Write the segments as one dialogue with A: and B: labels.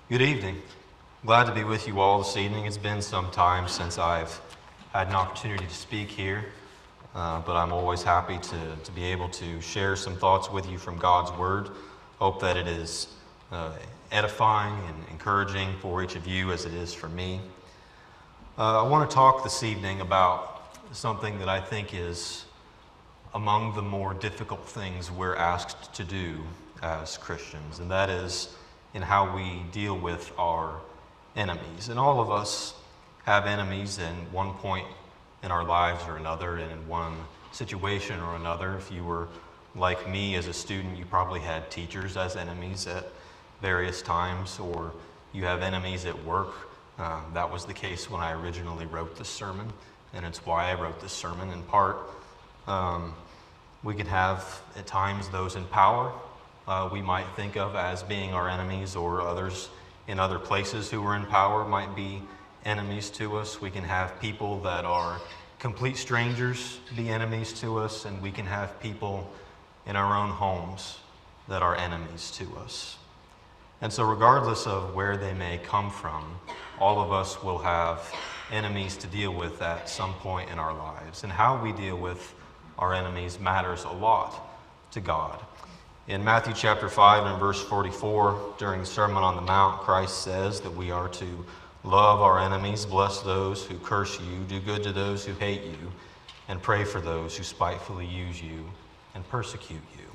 A: Good evening. Glad to be with you all this evening. It's been some time since I've had an opportunity to speak here, but I'm always happy to be able to share some thoughts with you from God's Word. Hope that it is edifying and encouraging for each of you as it is for me. I want to talk this evening about something that I think is among the more difficult things we're asked to do as Christians, and that is in how we deal with our enemies. And all of us have enemies in one point in our lives or another, and in one situation or another. If you were like me as a student, you probably had teachers as enemies at various times, or you have enemies at work. That was the case when I originally wrote this sermon, and it's why I wrote this sermon in part. We can have at times those in power we might think of as being our enemies, or others in other places who are in power might be enemies to us. We can have people that are complete strangers be enemies to us, and we can have people in our own homes that are enemies to us. And so regardless of where they may come from, all of us will have enemies to deal with at some point in our lives. And how we deal with our enemies matters a lot to God. In Matthew chapter 5 and verse 44, during the Sermon on the Mount, Christ says that we are to love our enemies, bless those who curse you, do good to those who hate you, and pray for those who spitefully use you and persecute you.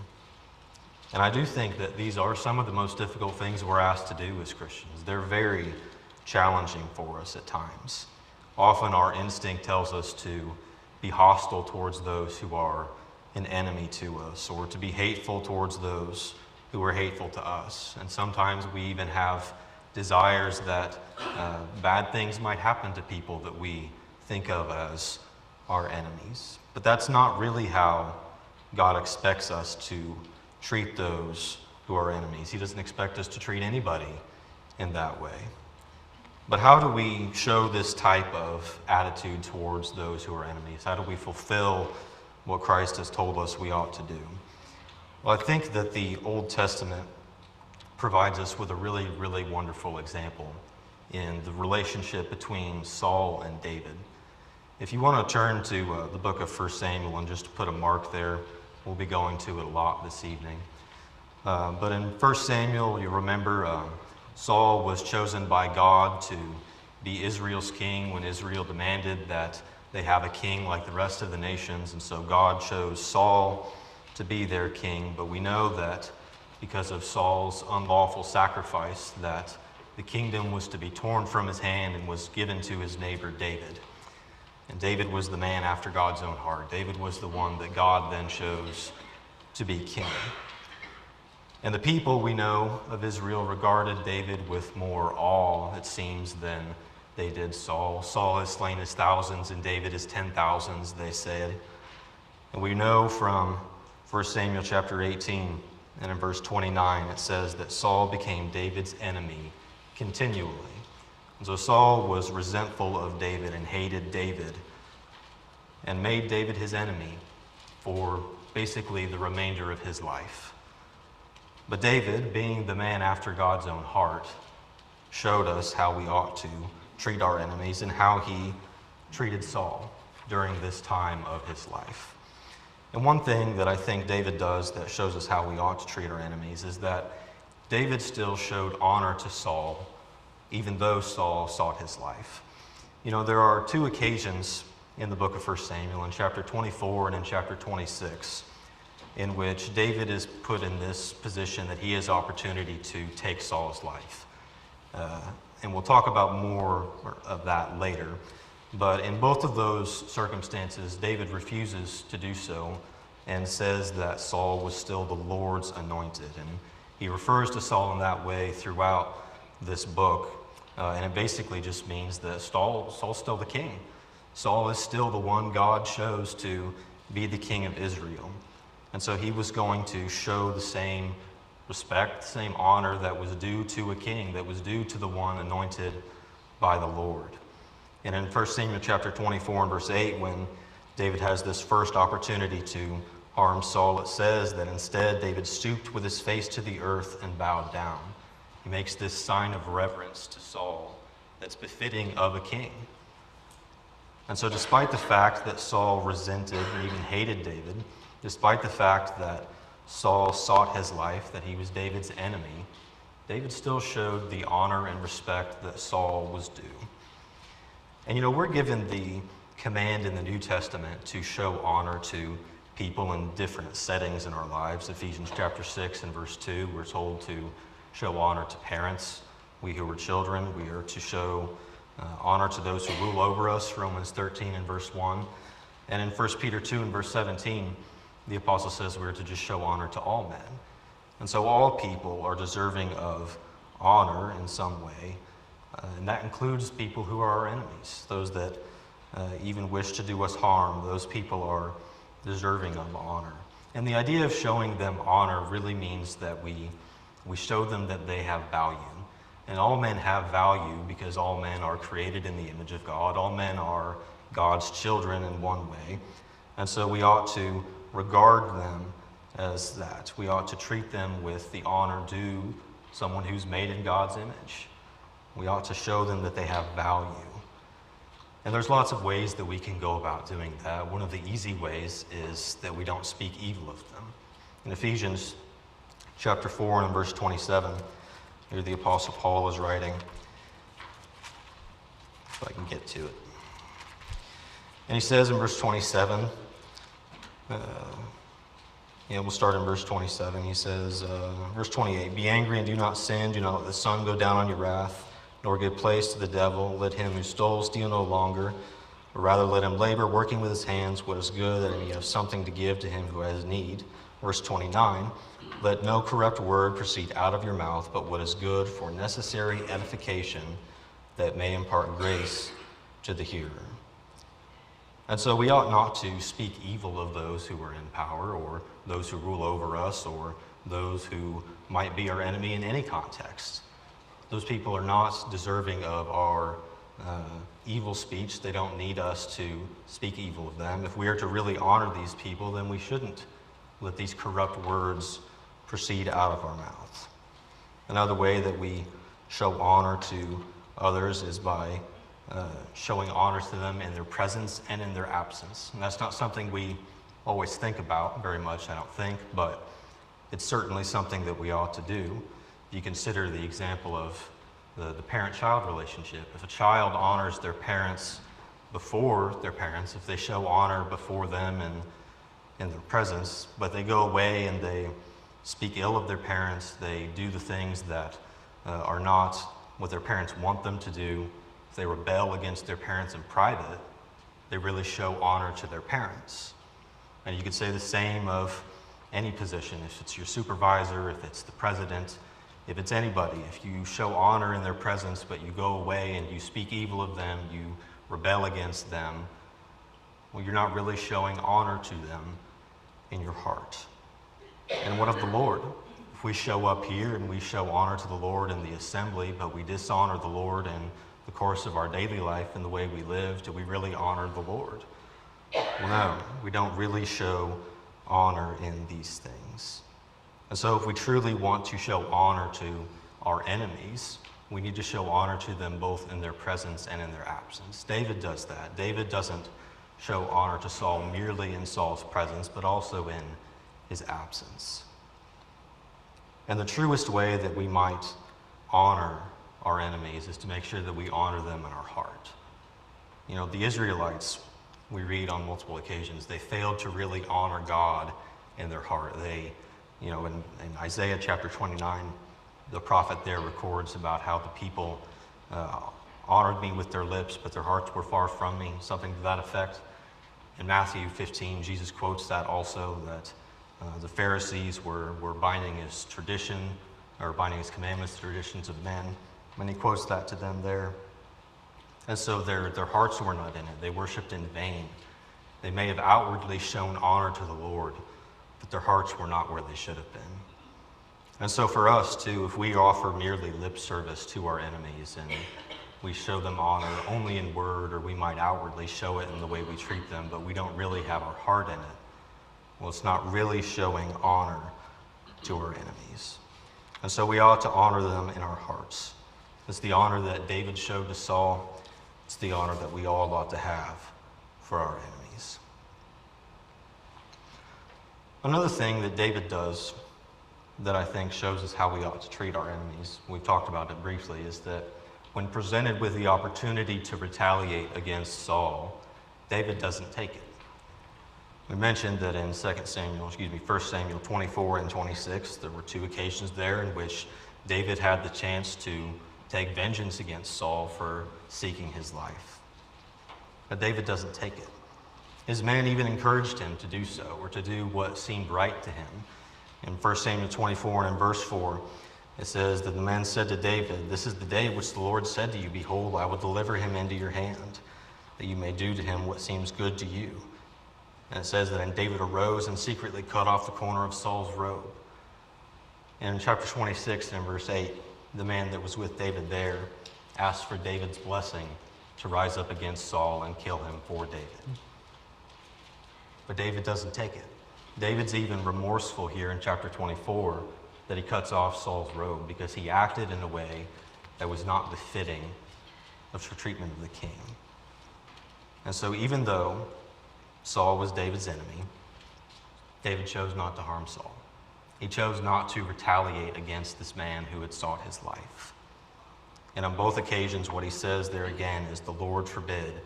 A: And I do think that these are some of the most difficult things we're asked to do as Christians. They're very challenging for us at times. Often our instinct tells us to be hostile towards those who are an enemy to us, or to be hateful towards those who are hateful to us. And sometimes we even have desires that bad things might happen to people that we think of as our enemies. But that's not really how God expects us to treat those who are enemies. He doesn't expect us to treat anybody in that way. But how do we show this type of attitude towards those who are enemies? How do we fulfill what Christ has told us we ought to do? Well, I think that the Old Testament provides us with a really, really wonderful example in the relationship between Saul and David. If you want to turn to the book of 1 Samuel and just put a mark there, we'll be going to it a lot this evening. But in 1 Samuel, you remember Saul was chosen by God to be Israel's king when Israel demanded that they have a king like the rest of the nations. And so God chose Saul to be their king. But we know that because of Saul's unlawful sacrifice, that the kingdom was to be torn from his hand and was given to his neighbor David. And David was the man after God's own heart. David was the one that God then chose to be king. And the people, we know, of Israel regarded David with more awe, it seems, than they did Saul. Saul has slain his thousands and David his 10,000s, they said. And we know from 1 Samuel chapter 18 and in verse 29, it says that Saul became David's enemy continually. And so Saul was resentful of David and hated David and made David his enemy for basically the remainder of his life. But David, being the man after God's own heart, showed us how we ought to treat our enemies and how he treated Saul during this time of his life. And one thing that I think David does that shows us how we ought to treat our enemies is that David still showed honor to Saul, even though Saul sought his life. You know, there are two occasions in the book of 1 Samuel, in chapter 24 and in chapter 26, in which David is put in this position that he has opportunity to take Saul's life. And we'll talk about more of that later. But in both of those circumstances, David refuses to do so and says that Saul was still the Lord's anointed. And he refers to Saul in that way throughout this book. And it basically just means that Saul's still the king. Saul is still the one God chose to be the king of Israel. And so he was going to show the same respect, the same honor that was due to a king, that was due to the one anointed by the Lord. And in 1 Samuel chapter 24 and verse 8, when David has this first opportunity to harm Saul, it says that instead David stooped with his face to the earth and bowed down. He makes this sign of reverence to Saul that's befitting of a king. And so despite the fact that Saul resented and even hated David, despite the fact that Saul sought his life, that he was David's enemy, David still showed the honor and respect that Saul was due. And we're given the command in the New Testament to show honor to people in different settings in our lives. Ephesians chapter 6 and verse 2, we're told to show honor to parents. We who are children, we are to show honor to those who rule over us, Romans 13 and verse 1. And in 1 Peter 2 and verse 17, the apostle says we're to just show honor to all men. And so all people are deserving of honor in some way, and that includes people who are our enemies, those that even wish to do us harm. Those people are deserving of honor. And the idea of showing them honor really means that we show them that they have value. And all men have value because all men are created in the image of God. All men are God's children in one way. And so we ought to regard them as that. We ought to treat them with the honor due someone who's made in God's image. We ought to show them that they have value. And there's lots of ways that we can go about doing that. One of the easy ways is that we don't speak evil of them. In Ephesians chapter 4 and verse 27, here the Apostle Paul is writing, if I can get to it. And he says in verse 27, we'll start in verse 27. He says, verse 28, "Be angry and do not sin. Do not let the sun go down on your wrath, nor give place to the devil. Let him who stole steal no longer, but rather let him labor, working with his hands what is good, that he have something to give to him who has need." Verse 29, "Let no corrupt word proceed out of your mouth, but what is good for necessary edification, that may impart grace to the hearer." And so we ought not to speak evil of those who are in power, or those who rule over us, or those who might be our enemy in any context. Those people are not deserving of our evil speech. They don't need us to speak evil of them. If we are to really honor these people, then we shouldn't let these corrupt words proceed out of our mouth. Another way that we show honor to others is by showing honor to them in their presence and in their absence. And that's not something we always think about very much, I don't think, but it's certainly something that we ought to do. You consider the example of the parent-child relationship. If a child honors their parents before their parents, if they show honor before them and in their presence, but they go away and they speak ill of their parents, they do the things that are not what their parents want them to do, if they rebel against their parents in private, they really show honor to their parents. And you could say the same of any position. If it's your supervisor, if it's the president, if it's anybody, if you show honor in their presence, but you go away and you speak evil of them, you rebel against them, well, you're not really showing honor to them in your heart. And what of the Lord? If we show up here and we show honor to the Lord in the assembly, but we dishonor the Lord in the course of our daily life and the way we live, do we really honor the Lord? Well, no, we don't really show honor in these things. And so if we truly want to show honor to our enemies, we need to show honor to them both in their presence and in their absence. David does that. David doesn't show honor to Saul merely in Saul's presence, but also in his absence. And the truest way that we might honor our enemies is to make sure that we honor them in our heart. The Israelites, we read on multiple occasions, they failed to really honor God in their heart. They, in Isaiah chapter 29, the prophet there records about how the people honored me with their lips, but their hearts were far from me, something to that effect. In Matthew 15, Jesus quotes that also, that the Pharisees were binding his tradition, or binding his commandments, traditions of men. And he quotes that to them there. And so their hearts were not in it. They worshiped in vain. They may have outwardly shown honor to the Lord, but their hearts were not where they should have been. And so for us too, if we offer merely lip service to our enemies and we show them honor only in word, or we might outwardly show it in the way we treat them, but we don't really have our heart in it, well, it's not really showing honor to our enemies. And so we ought to honor them in our hearts. It's the honor that David showed to Saul. It's the honor that we all ought to have for our enemies. Another thing that David does that I think shows us how we ought to treat our enemies, we've talked about it briefly, is that when presented with the opportunity to retaliate against Saul, David doesn't take it. We mentioned that in 1 Samuel 24 and 26, there were two occasions there in which David had the chance to take vengeance against Saul for seeking his life. But David doesn't take it. His men even encouraged him to do so, or to do what seemed right to him. In 1 Samuel 24 and in verse 4, it says that the men said to David, "This is the day which the Lord said to you, Behold, I will deliver him into your hand, that you may do to him what seems good to you." And it says that then David arose and secretly cut off the corner of Saul's robe. And in chapter 26 and in verse 8, the man that was with David there asked for David's blessing to rise up against Saul and kill him for David. But David doesn't take it. David's even remorseful here in chapter 24 that he cuts off Saul's robe because he acted in a way that was not befitting of the treatment of the king. And so even though Saul was David's enemy, David chose not to harm Saul. He chose not to retaliate against this man who had sought his life. And on both occasions, what he says there again is, "The Lord forbid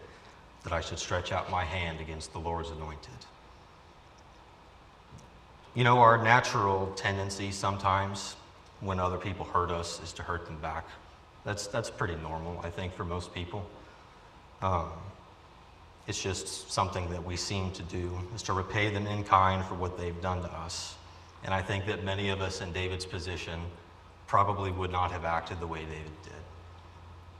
A: that I should stretch out my hand against the Lord's anointed." You know, our natural tendency sometimes when other people hurt us is to hurt them back. That's pretty normal, I think, for most people. It's just something that we seem to do, is to repay them in kind for what they've done to us. And I think that many of us in David's position probably would not have acted the way David did.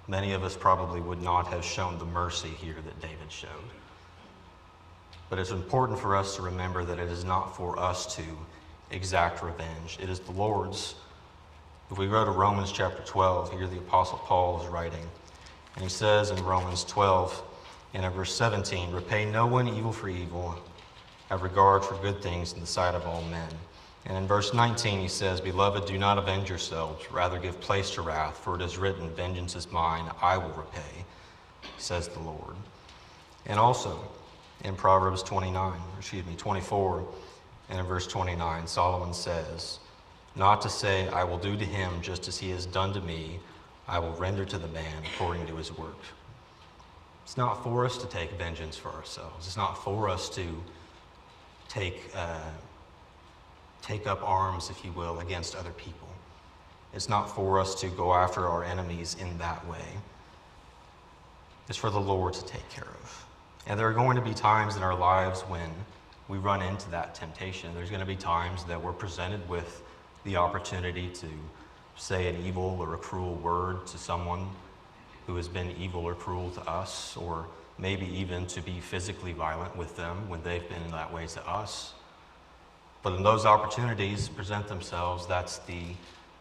A: Many of us probably would not have shown the mercy here that David showed. But it's important for us to remember that it is not for us to exact revenge. It is the Lord's. If we go to Romans chapter 12, here the Apostle Paul is writing. And he says in Romans 12, and in verse 17, "Repay no one evil for evil, have regard for good things in the sight of all men." And in verse 19 he says, "Beloved, do not avenge yourselves, rather give place to wrath, for it is written, Vengeance is mine, I will repay, says the Lord." And also in Proverbs 24, and in verse 29, Solomon says, "Not to say, I will do to him just as he has done to me, I will render to the man according to his work." It's not for us to take vengeance for ourselves. It's not for us to take up arms, if you will, against other people. It's not for us to go after our enemies in that way. It's for the Lord to take care of. And there are going to be times in our lives when we run into that temptation. There's going to be times that we're presented with the opportunity to say an evil or a cruel word to someone who has been evil or cruel to us, or maybe even to be physically violent with them when they've been in that way to us. But when those opportunities present themselves, that's the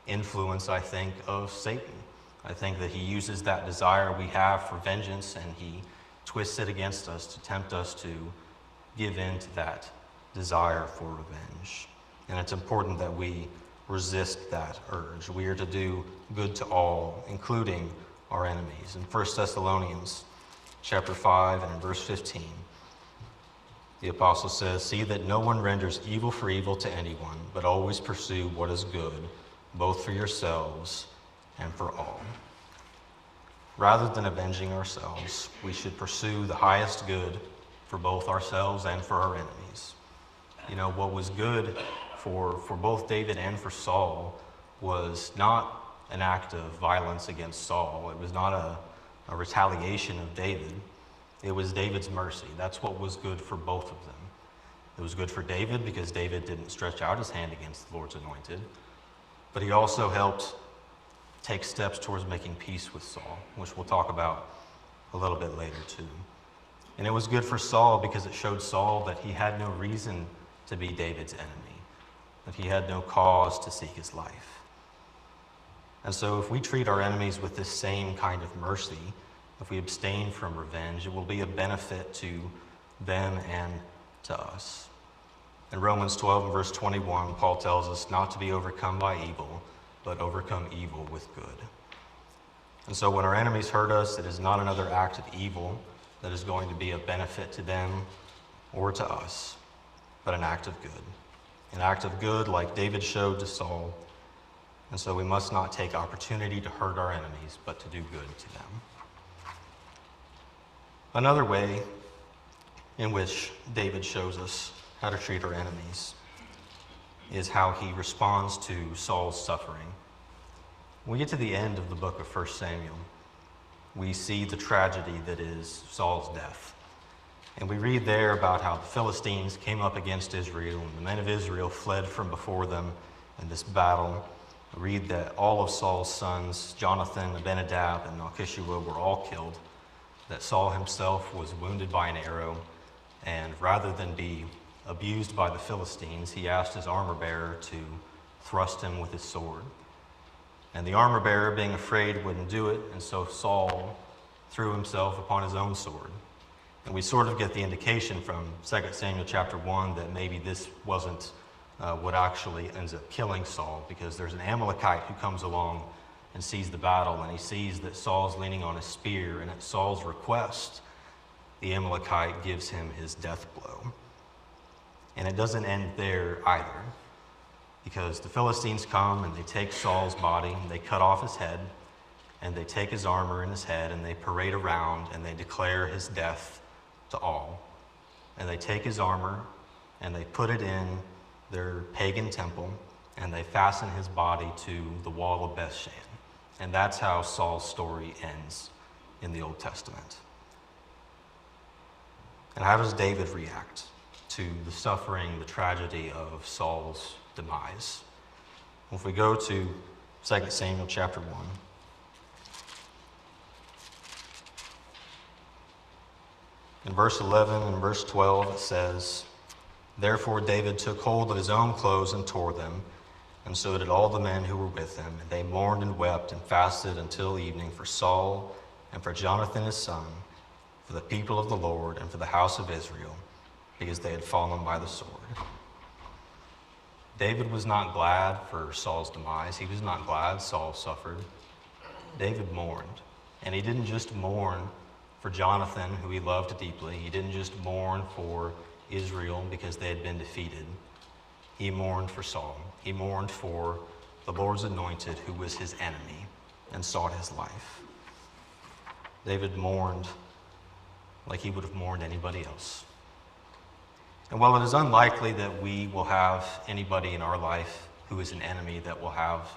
A: influence, I think, of Satan. I think that he uses that desire we have for vengeance and he twists it against us to tempt us to give in to that desire for revenge. And it's important that we resist that urge. We are to do good to all, including our enemies. In 1 Thessalonians chapter 5 and in verse 15, the apostle says, "See that no one renders evil for evil to anyone, but always pursue what is good, both for yourselves and for all." Rather than avenging ourselves, we should pursue the highest good for both ourselves and for our enemies. You know, what was good for both David and for Saul was not an act of violence against Saul. It was not a retaliation of David. It was David's mercy. That's what was good for both of them. It was good for David because David didn't stretch out his hand against the Lord's anointed, but he also helped take steps towards making peace with Saul, which we'll talk about a little bit later too. And it was good for Saul because it showed Saul that he had no reason to be David's enemy, that he had no cause to seek his life. And so if we treat our enemies with this same kind of mercy, if we abstain from revenge, it will be a benefit to them and to us. In Romans 12 and verse 21, Paul tells us not to be overcome by evil, but overcome evil with good. And so when our enemies hurt us, it is not another act of evil that is going to be of benefit to them or to us, but an act of good. An act of good like David showed to Saul. And so we must not take opportunity to hurt our enemies, but to do good to them. Another way in which David shows us how to treat our enemies is how he responds to Saul's suffering. When we get to the end of the book of 1 Samuel, we see the tragedy that is Saul's death. And we read there about how the Philistines came up against Israel, and the men of Israel fled from before them in this battle. We read that all of Saul's sons, Jonathan, Abinadab, and Malchishua, were all killed, that Saul himself was wounded by an arrow, and rather than be abused by the Philistines, he asked his armor-bearer to thrust him with his sword. And the armor-bearer, being afraid, wouldn't do it, and so Saul threw himself upon his own sword. And we sort of get the indication from 2 Samuel chapter 1 that maybe this wasn't what actually ends up killing Saul, because there's an Amalekite who comes along and sees the battle, and he sees that Saul's leaning on a spear, and at Saul's request, the Amalekite gives him his death blow. And it doesn't end there either, because the Philistines come and they take Saul's body, and they cut off his head, and they take his armor and his head, and they parade around, and they declare his death to all. And they take his armor, and they put it in their pagan temple, and they fasten his body to the wall of Bethshan. And that's how Saul's story ends in the Old Testament. And how does David react to the suffering, the tragedy of Saul's demise? Well, if we go to 2 Samuel chapter 1, in verse 11 and verse 12 it says, "Therefore David took hold of his own clothes and tore them, and so did all the men who were with him. And they mourned and wept and fasted until evening for Saul and for Jonathan his son, for the people of the Lord and for the house of Israel, because they had fallen by the sword." David was not glad for Saul's demise. He was not glad Saul suffered. David mourned. And he didn't just mourn for Jonathan, who he loved deeply. He didn't just mourn for Israel because they had been defeated. He mourned for Saul. He mourned for the Lord's anointed, who was his enemy and sought his life. David mourned like he would have mourned anybody else. And while it is unlikely that we will have anybody in our life who is an enemy that will have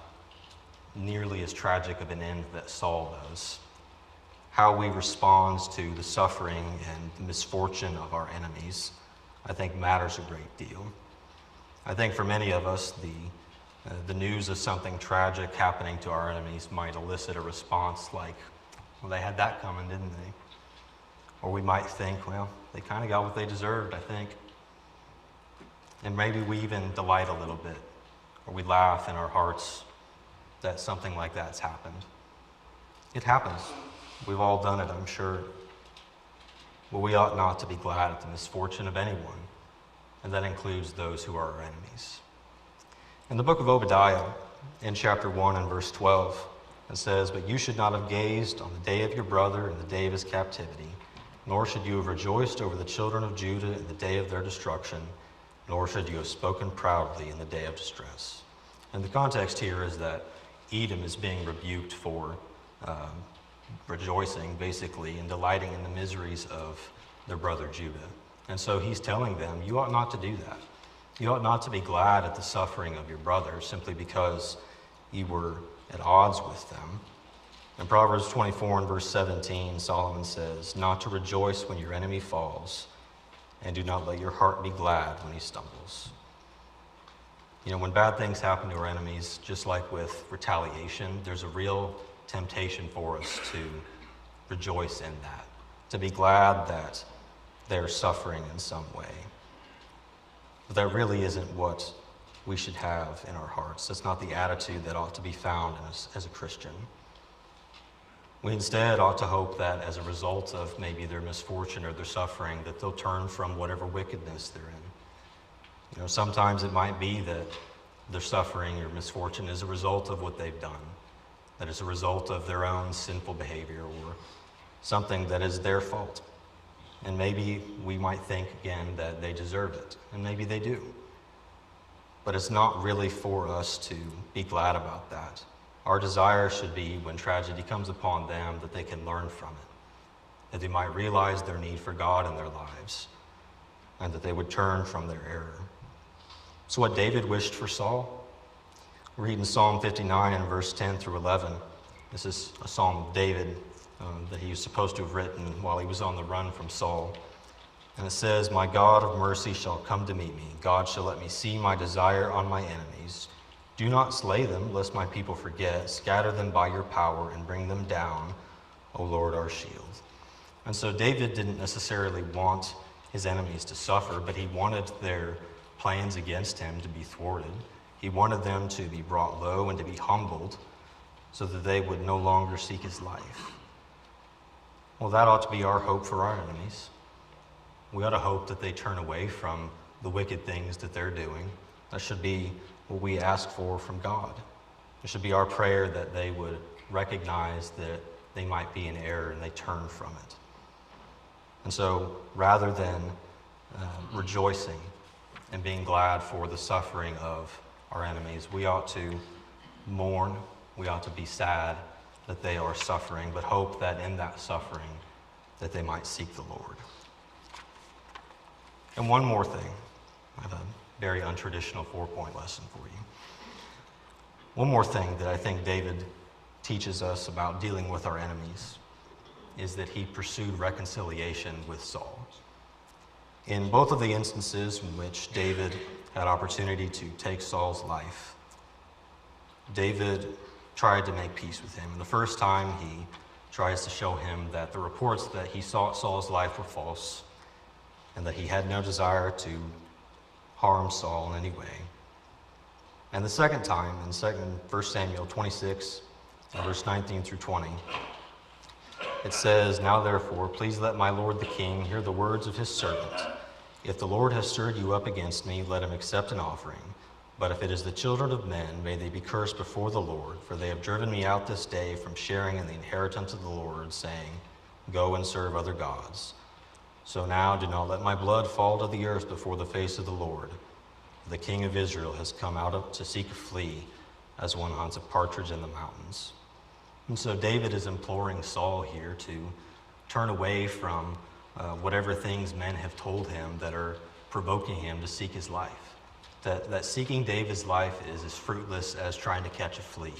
A: nearly as tragic of an end that Saul does, how we respond to the suffering and misfortune of our enemies, I think, matters a great deal. I think for many of us, the news of something tragic happening to our enemies might elicit a response like, well, they had that coming, didn't they? Or we might think, well, they kind of got what they deserved, I think. And maybe we even delight a little bit, or we laugh in our hearts that something like that's happened. It happens. We've all done it, I'm sure. But we ought not to be glad at the misfortune of anyone, and that includes those who are our enemies. In the book of Obadiah, in chapter 1 and verse 12, it says, "But you should not have gazed on the day of your brother and the day of his captivity, nor should you have rejoiced over the children of Judah in the day of their destruction, nor should you have spoken proudly in the day of distress." And the context here is that Edom is being rebuked for rejoicing, basically, and delighting in the miseries of their brother Judah. And so he's telling them, you ought not to do that. You ought not to be glad at the suffering of your brother simply because you were at odds with them. In Proverbs 24 and verse 17, Solomon says, "Not to rejoice when your enemy falls, and do not let your heart be glad when he stumbles." You know, when bad things happen to our enemies, just like with retaliation, there's a real temptation for us to rejoice in that, to be glad that they're suffering in some way. But that really isn't what we should have in our hearts. That's not the attitude that ought to be found in us as a Christian. We instead ought to hope that as a result of maybe their misfortune or their suffering, that they'll turn from whatever wickedness they're in. You know, sometimes it might be that their suffering or misfortune is a result of what they've done, that it's a result of their own sinful behavior or something that is their fault. And maybe we might think again that they deserve it, and maybe they do. But it's not really for us to be glad about that. Our desire should be, when tragedy comes upon them, that they can learn from it, that they might realize their need for God in their lives, and that they would turn from their error. So what David wished for Saul, we read in Psalm 59 and verse 10 through 11. This is a psalm of David that he was supposed to have written while he was on the run from Saul. And it says, "My God of mercy shall come to meet me. God shall let me see my desire on my enemies. Do not slay them, lest my people forget. Scatter them by your power and bring them down, O Lord, our shield." And so David didn't necessarily want his enemies to suffer, but he wanted their plans against him to be thwarted. He wanted them to be brought low and to be humbled so that they would no longer seek his life. Well, that ought to be our hope for our enemies. We ought to hope that they turn away from the wicked things that they're doing. That should be what we ask for from God. It should be our prayer that they would recognize that they might be in error and they turn from it. And so rather than rejoicing and being glad for the suffering of our enemies, we ought to mourn, we ought to be sad that they are suffering, but hope that in that suffering that they might seek the Lord. And one more thing. I have a very untraditional 4-point lesson for you. One more thing that I think David teaches us about dealing with our enemies is that he pursued reconciliation with Saul. In both of the instances in which David had opportunity to take Saul's life, David tried to make peace with him. And the first time he tries to show him that the reports that he sought Saul's life were false and that he had no desire to harm Saul in any way. And the second time, in 1 Samuel 26, verse 19 through 20, it says, "Now therefore, please let my lord the king hear the words of his servant. If the Lord has stirred you up against me, let him accept an offering. But if it is the children of men, may they be cursed before the Lord, for they have driven me out this day from sharing in the inheritance of the Lord, saying, 'Go and serve other gods.' So now do not let my blood fall to the earth before the face of the Lord. The king of Israel has come out to seek a flea, as one hunts a partridge in the mountains." And so David is imploring Saul here to turn away from whatever things men have told him that are provoking him to seek his life. That seeking David's life is as fruitless as trying to catch a flea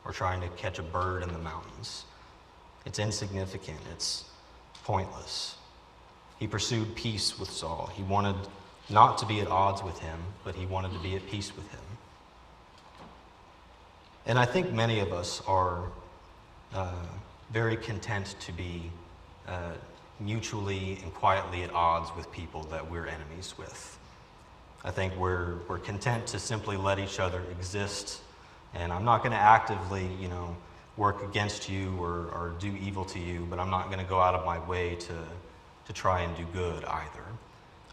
A: or trying to catch a bird in the mountains. It's insignificant. It's pointless. He pursued peace with Saul. He wanted not to be at odds with him, but he wanted to be at peace with him. And I think many of us are very content to be mutually and quietly at odds with people that we're enemies with. I think we're content to simply let each other exist, and I'm not going to actively, work against you or do evil to you, but I'm not going to go out of my way to try and do good either.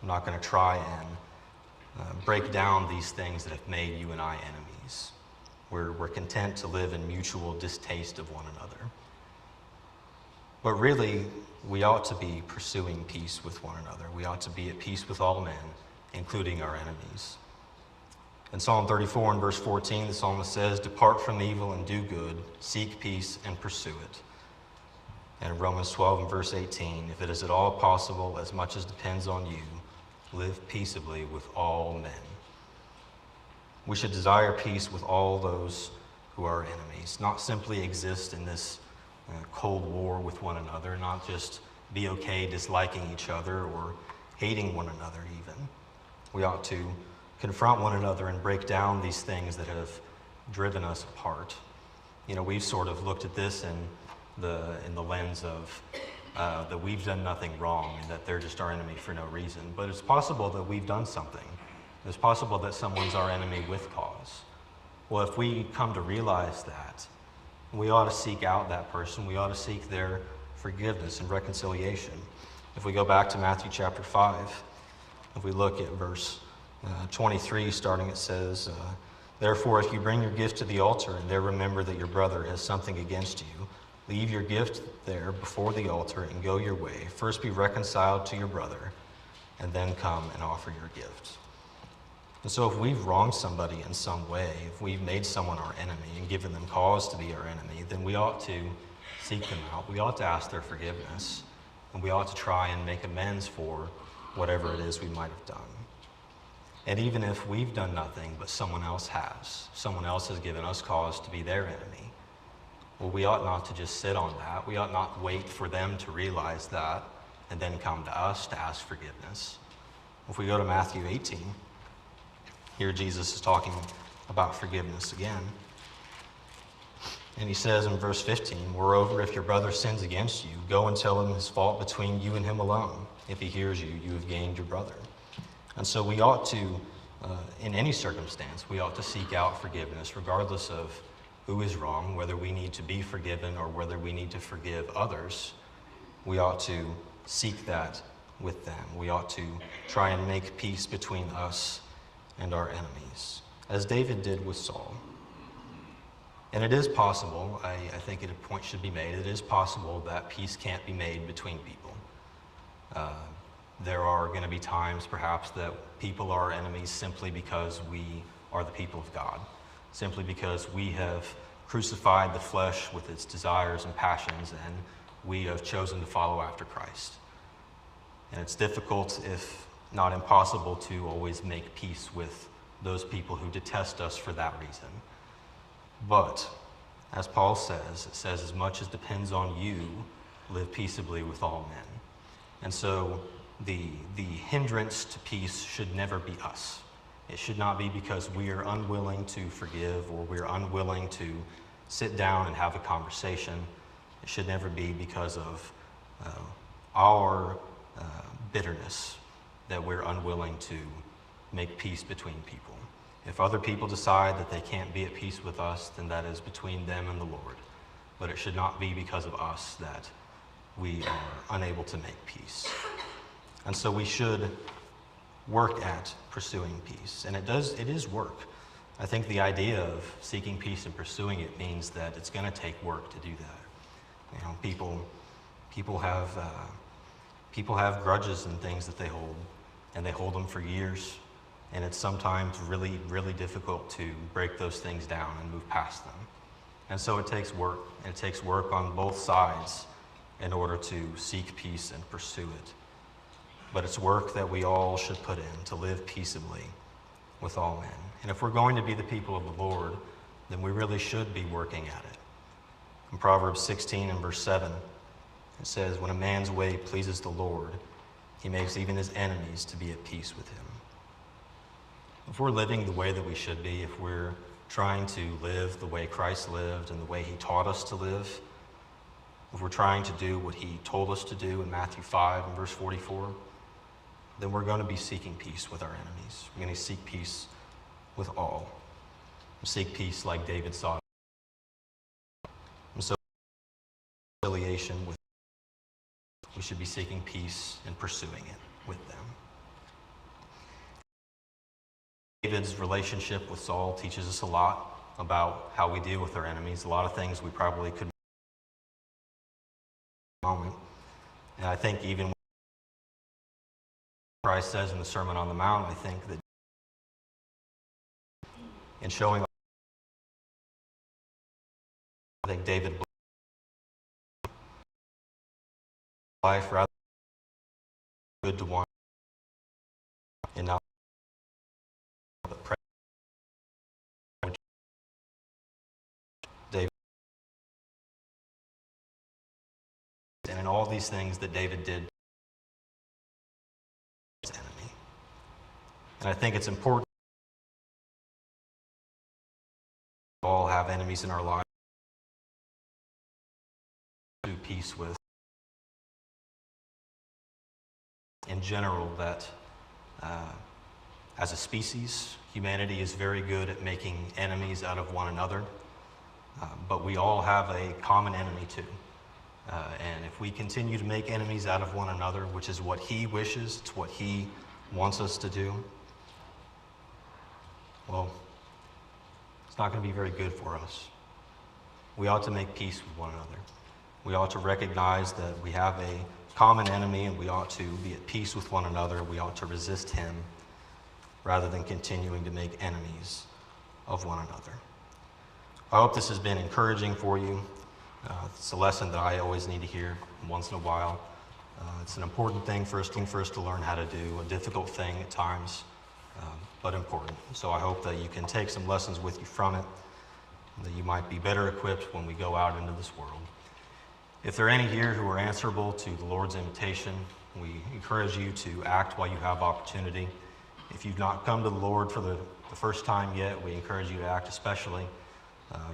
A: I'm not going to try and break down these things that have made you and I enemies. We're content to live in mutual distaste of one another. But really, we ought to be pursuing peace with one another. We ought to be at peace with all men, including our enemies. In Psalm 34 and verse 14, the psalmist says, "Depart from evil and do good, seek peace and pursue it." And in Romans 12 and verse 18, "If it is at all possible, as much as depends on you, live peaceably with all men." We should desire peace with all those who are enemies, not simply exist in this cold war with one another, not just be okay disliking each other or hating one another even. We ought to confront one another and break down these things that have driven us apart. We've sort of looked at this in the lens of that we've done nothing wrong and that they're just our enemy for no reason. But it's possible that we've done something. It's possible that someone's our enemy with cause. Well, if we come to realize that, we ought to seek out that person. We ought to seek their forgiveness and reconciliation. If we go back to Matthew chapter 5, if we look at verse 23 starting, it says, Therefore, if you bring your gift to the altar and there remember that your brother has something against you, leave your gift there before the altar and go your way. First be reconciled to your brother, and then come and offer your gift. And so if we've wronged somebody in some way, if we've made someone our enemy and given them cause to be our enemy, then we ought to seek them out. We ought to ask their forgiveness, and we ought to try and make amends for whatever it is we might have done. And even if we've done nothing, but someone else has given us cause to be their enemy, well, we ought not to just sit on that. We ought not wait for them to realize that and then come to us to ask forgiveness. If we go to Matthew 18, here Jesus is talking about forgiveness again. And he says in verse 15, moreover, if your brother sins against you, go and tell him his fault between you and him alone. If he hears you, you have gained your brother. And so we ought to, in any circumstance, we ought to seek out forgiveness, regardless of who is wrong, whether we need to be forgiven or whether we need to forgive others. We ought to seek that with them. We ought to try and make peace between us and our enemies, as David did with Saul. And it is possible, I think a point should be made, it is possible that peace can't be made between people. There are going to be times, perhaps, that people are enemies simply because we are the people of God, simply because we have crucified the flesh with its desires and passions, and we have chosen to follow after Christ. And it's difficult, if not impossible, to always make peace with those people who detest us for that reason. But, as Paul says, it says, as much as depends on you, live peaceably with all men. And so, the hindrance to peace should never be us. It should not be because we are unwilling to forgive or we're unwilling to sit down and have a conversation. It should never be because of our bitterness that we're unwilling to make peace between people. If other people decide that they can't be at peace with us, then that is between them and the Lord. But it should not be because of us that we are unable to make peace. And so we should work at pursuing peace. And it is work. I think the idea of seeking peace and pursuing it means that it's going to take work to do that. You know, people have grudges and things that they hold, and they hold them for years. And it's sometimes really, really difficult to break those things down and move past them. And so it takes work. And it takes work on both sides in order to seek peace and pursue it. But it's work that we all should put in to live peaceably with all men. And if we're going to be the people of the Lord, then we really should be working at it. In Proverbs 16 and verse 7, it says, when a man's way pleases the Lord, he makes even his enemies to be at peace with him. If we're living the way that we should be, if we're trying to live the way Christ lived and the way he taught us to live, if we're trying to do what he told us to do in Matthew 5 and verse 44, then we're going to be seeking peace with our enemies. We're going to seek peace with all. Seek peace like David sought. And so, affiliation with, we should be seeking peace and pursuing it with them. David's relationship with Saul teaches us a lot about how we deal with our enemies. A lot of things we probably could moment. And I think even Christ says in the Sermon on the Mount, I think that in showing, I think David life rather good to one and not David, and in all these things that David did, his enemy. And I think it's important we all have enemies in our lives to peace with. In general, that as a species, humanity is very good at making enemies out of one another, but we all have a common enemy too. And if we continue to make enemies out of one another, which is what he wishes, it's what he wants us to do, well, it's not going to be very good for us. We ought to make peace with one another. We ought to recognize that we have a common enemy and we ought to be at peace with one another. We ought to resist him rather than continuing to make enemies of one another. I hope this has been encouraging for you. It's a lesson that I always need to hear once in a while. It's an important thing for us to learn how to do, a difficult thing at times, but important. So I hope that you can take some lessons with you from it, that you might be better equipped when we go out into this world. If there are any here who are answerable to the Lord's invitation, we encourage you to act while you have opportunity. If you've not come to the Lord for the first time yet, we encourage you to act especially.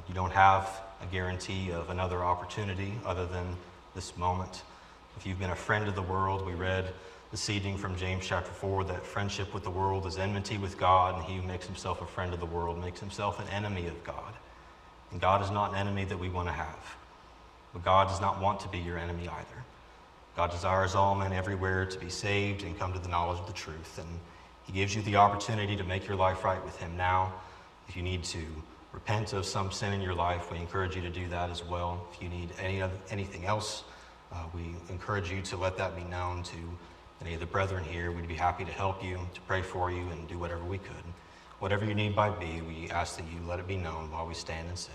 A: You don't have a guarantee of another opportunity other than this moment. If you've been a friend of the world, we read this evening from James chapter 4 that friendship with the world is enmity with God, and he who makes himself a friend of the world makes himself an enemy of God. And God is not an enemy that we want to have. But God does not want to be your enemy either. God desires all men everywhere to be saved and come to the knowledge of the truth. And he gives you the opportunity to make your life right with him now. If you need to repent of some sin in your life, we encourage you to do that as well. If you need anything else, we encourage you to let that be known to any of the brethren here. We'd be happy to help you, to pray for you, and do whatever we could. Whatever you need by be, we ask that you let it be known while we stand and sing.